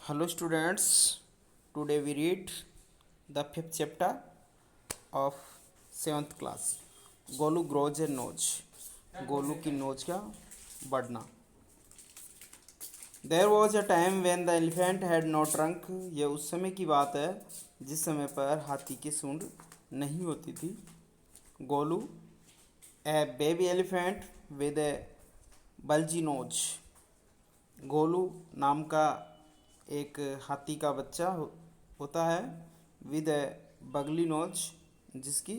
Hello students, today we read the fifth chapter of seventh class. Golu grows a nose. Golu की nose का बढ़ना. There was a time when the elephant had no trunk. ये उस समय की बात है जिस समय पर हाथी की सूंड नहीं होती थी. Golu a baby elephant with a bulgy nose. Golu नाम का एक हाथी का बच्चा होता है विद ए बगली नोज, जिसकी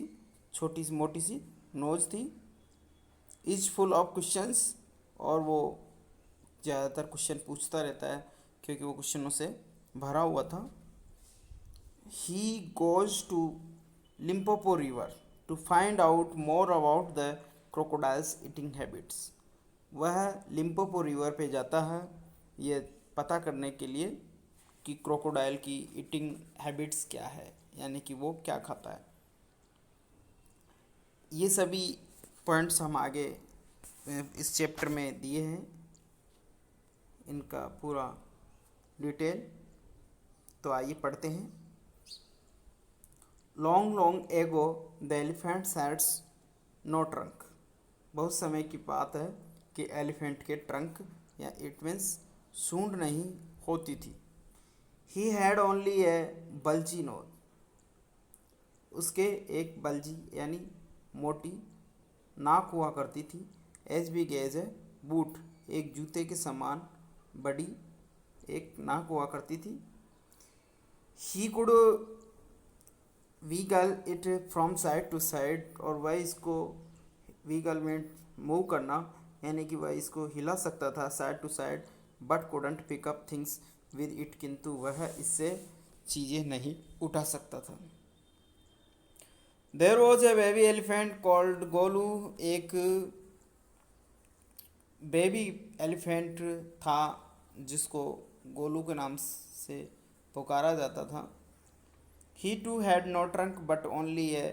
छोटी सी मोटी सी नोज थी. इज फुल ऑफ क्वेश्चंस, और वो ज़्यादातर क्वेश्चन पूछता रहता है क्योंकि वो क्वेश्चनों से भरा हुआ था. He goes to Limpopo river to find out more about the crocodiles eating habits. वह लिम्पोपो रिवर पे जाता है ये पता करने के लिए कि क्रोकोडाइल की ईटिंग हैबिट्स क्या है, यानी कि वो क्या खाता है. ये सभी पॉइंट्स हम आगे इस चैप्टर में दिए हैं, इनका पूरा डिटेल. तो आइए पढ़ते हैं. Long long ago the elephant had no trunk. बहुत समय की बात है कि एलिफेंट के ट्रंक या इट मीन्स सूंड नहीं होती थी. He had only a bulgy nose. उसके एक बल्जी यानी मोटी नाक हुआ करती थी. As big as a boot. एक जूते के समान बड़ी एक नाक हुआ करती थी. He could wiggle it from side to side. और वह इसको वीगल में मूव करना यानी कि वह इसको हिला सकता था side to side. But couldn't pick up things with it. किंतु वह इससे चीज़ें नहीं उठा सकता था. There was a baby elephant called Golu. एक बेबी एलिफेंट था जिसको गोलू के नाम से पुकारा जाता था. He too had no trunk but only a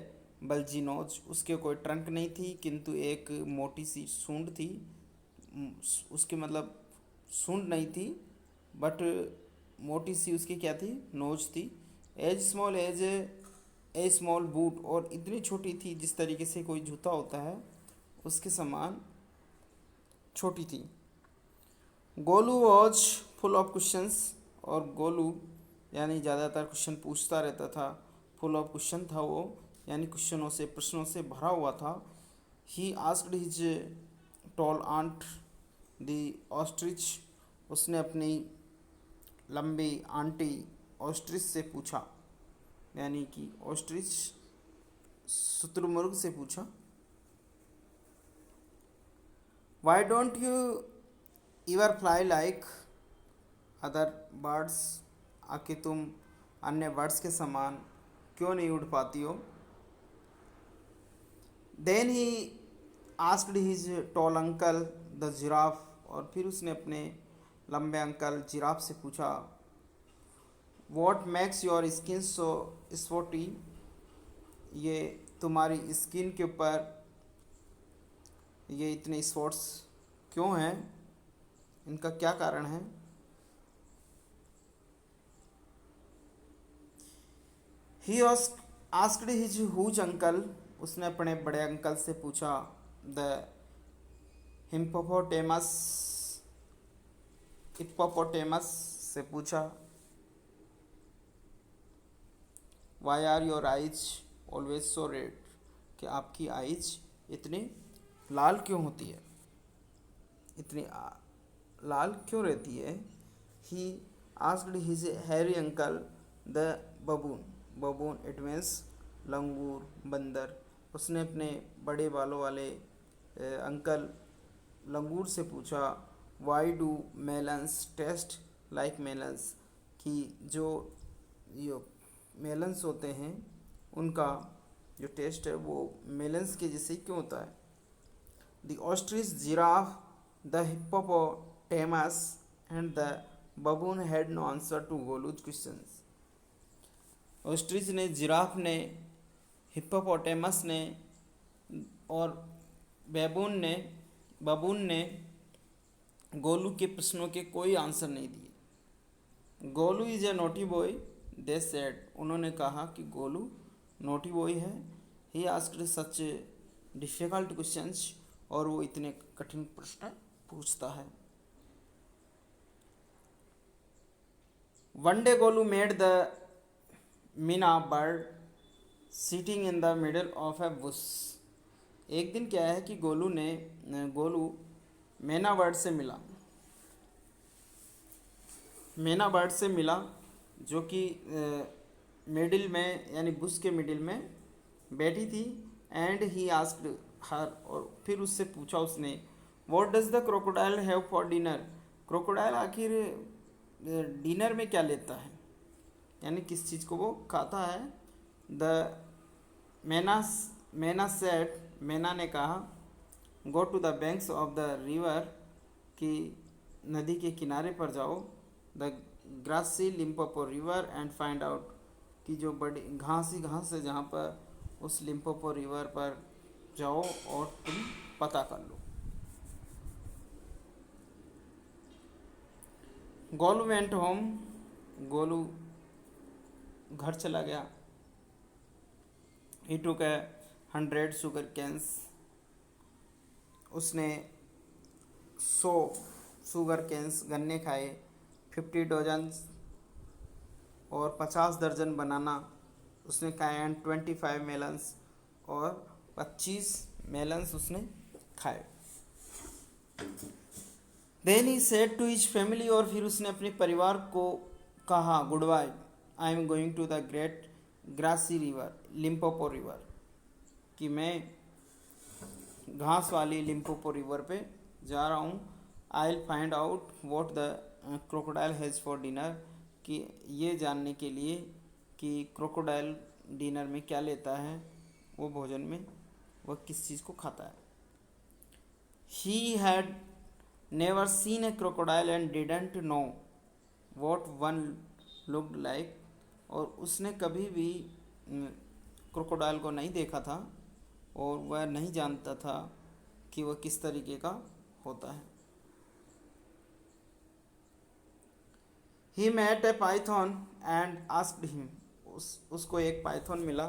bulgy nose. उसके कोई ट्रंक नहीं थी किंतु एक मोटी सी सूंड थी. उसके मतलब सूंड नहीं थी बट मोटी सी उसकी क्या थी, नोज थी. As small as a small boot. और इतनी छोटी थी जिस तरीके से कोई जूता होता है उसके समान छोटी थी. Golu was full of questions. और गोलू यानी ज़्यादातर क्वेश्चन पूछता रहता था. फुल ऑफ क्वेश्चन था वो, यानी क्वेश्चनों से प्रश्नों से भरा हुआ था. He asked his tall aunt the ostrich. उसने अपनी लंबी आंटी ऑस्ट्रिच से पूछा, यानी कि ऑस्ट्रिच शुतुरमुर्ग से पूछा. Why don't you इवर fly like other birds. आखिर तुम अन्य बर्ड्स के समान क्यों नहीं उड़ पाती हो. Then he asked his tall uncle the giraffe. और फिर उसने अपने लंबे अंकल जिराफ से पूछा. What makes your skin so spotty. ये तुम्हारी स्किन के ऊपर ये इतने स्पॉट्स क्यों हैं, इनका क्या कारण है. He asked his huge uncle. उसने अपने बड़े अंकल से पूछा. द हिप्पोपोटेमस से पूछा. Why are your eyes always so red. कि आपकी आइज इतनी लाल क्यों होती है, इतनी लाल क्यों रहती है. He asked his hairy uncle the baboon. Baboon it means लंगूर, बंदर. उसने अपने बड़े बालों वाले अंकल लंगूर से पूछा. Why do melons taste like melons. कि जो ये मेलन्स होते हैं उनका जो टेस्ट है वो मेलन्स के जैसे क्यों होता है. The ostrich, giraffe, the hippopotamus and the baboon had no answer to Golu's questions. Ostrich ने, जिराफ ने, हिप्पोपोटेमस ने और बबून ने गोलू के प्रश्नों के कोई आंसर नहीं दिए. Golu is a naughty boy, they said, उन्होंने कहा कि गोलू नोटी बॉय है। He asked such difficult questions, और वो इतने कठिन प्रश्न पूछता है। One day Golu made the Meena bird sitting in the middle of A Bush. एक दिन क्या है कि गोलू मैना बर्ड से मिला, मैना बर्ड से मिला जो कि मिडिल में यानी बुश के मिडिल में बैठी थी। एंड ही आस्क्ड हर, और फिर उससे पूछा उसने, what does the crocodile have for dinner, crocodile आखिर डिनर में क्या लेता है, यानी किस चीज़ को वो खाता है। द मैना सेड, मैना ने कहा, go to the banks of the river, कि नदी के किनारे पर जाओ, the grassy Limpopo river and find out, कि जो बड़ी घास है जहाँ पर उस लिम्पोपो रिवर पर जाओ और तुम पता कर लो। गोलू वेंट होम, गोलू घर चला गया। ही टुक 100 शुगर कैंस, उसने 100 शुगर कैंस गन्ने खाए। 50 डजन, और 50 दर्जन बनाना उसने खाए। एंड 25 मेलन्स, और 25 मेलन्स उसने खाए। Then he said to his family, और फिर उसने अपने परिवार को कहा, goodbye, I am going to the great grassy river Limpopo river, कि मैं घास वाली लिम्पोपो रिवर पे जा रहा हूँ। I will find out what the crocodile has for dinner, कि ये जानने के लिए कि क्रोकोडाइल डिनर में क्या लेता है, वो भोजन में वह किस चीज़ को खाता है। He had never seen A crocodile and didn't know what one looked like, और उसने कभी भी क्रोकोडाइल को नहीं देखा था और वह नहीं जानता था कि वह किस तरीके का होता है। He met a python and asked him, उसको एक पाइथन मिला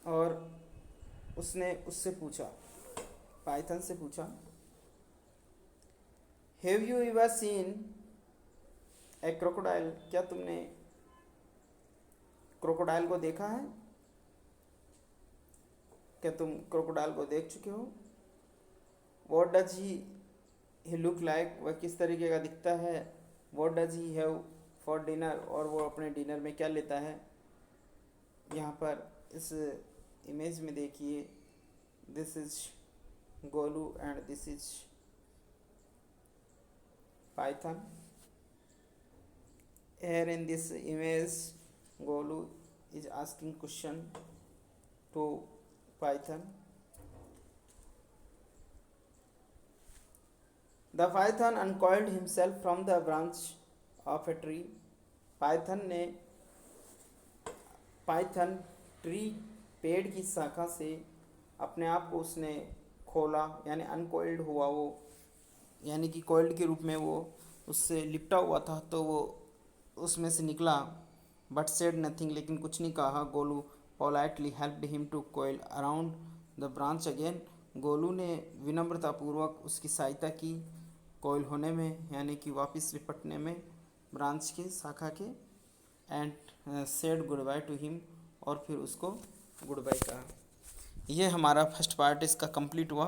और उसने उससे पूछा, पाइथन से पूछा, have you ever seen A crocodile, क्या तुमने क्रोकोडाइल को देखा है, क्या तुम क्रोकोडाइल को देख चुके हो। What does he look like, वह किस तरीके का दिखता है। What does he have for dinner, और वो अपने डिनर में क्या लेता है। यहाँ पर इस इमेज में देखिए, this is Golu and this is Python. Here in this image, Golu is asking question to Python. The Python uncoiled himself from the branch of a tree. Python tree, पेड़ की शाखा से अपने आप को उसने खोला, यानी अनकोइल्ड हुआ वो, यानी कि कोइल्ड के रूप में वो उससे लिपटा हुआ था, तो वो उसमें से निकला। बट सेड नथिंग, लेकिन कुछ नहीं कहा। Golu politely helped him to coil around the branch again, Golu ने विनम्रतापूर्वक उसकी सहायता की कोइल होने में, यानी कि वापस लिपटने में ब्रांच के, शाखा के। And said good by two him, और फिर उसको गुड बाय कहा। यह हमारा फर्स्ट पार्ट इसका कंप्लीट हुआ।